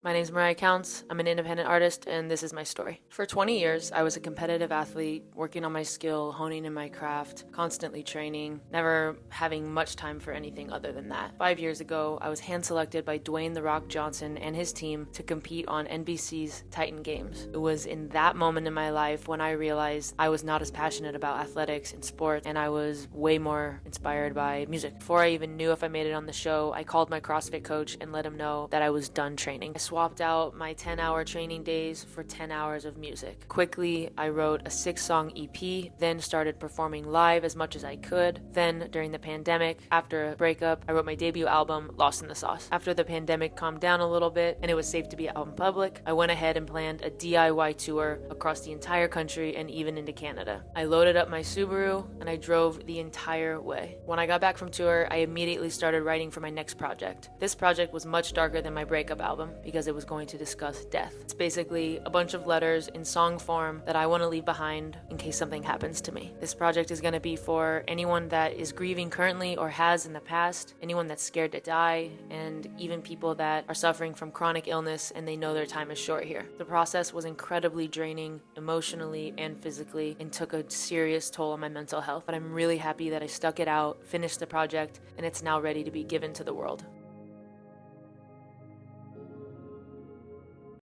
My name is Mariah. I'm an independent artist, and this is my story. For 20 years, I was a competitive athlete, working on my skill, honing in my craft, constantly training, never having much time for anything other than that. 5 years ago, I was hand-selected by Dwayne "The Rock" Johnson and his team to compete on NBC's Titan Games. It was in that moment in my life when I realized I was not as passionate about athletics and sports, and I was way more inspired by music. Before I even knew if I made it on the show, I called my CrossFit coach and let him know that I was done training. I swapped out my 10-hour training days for 10 hours of music. Quickly, I wrote a 6-song EP, then started performing live as much as I could. Then, during the pandemic, after a breakup, I wrote my debut album, Lost in the Sauce. After the pandemic calmed down a little bit and it was safe to be out in public, I went ahead and planned a DIY tour across the entire country and even into Canada. I loaded up my Subaru and I drove the entire way. When I got back from tour, I immediately started writing for my next project. This project was much darker than my breakup album because it was going to discuss death. It's basically a bunch of letters in song form that I want to leave behind in case something happens to me. This project is going to be for anyone that is grieving currently or has in the past, anyone that's scared to die, and even people that are suffering from chronic illness and they know their time is short here. The process was incredibly draining emotionally and physically and took a serious toll on my mental health, but I'm really happy that I stuck it out, finished the project, and it's now ready to be given to the world.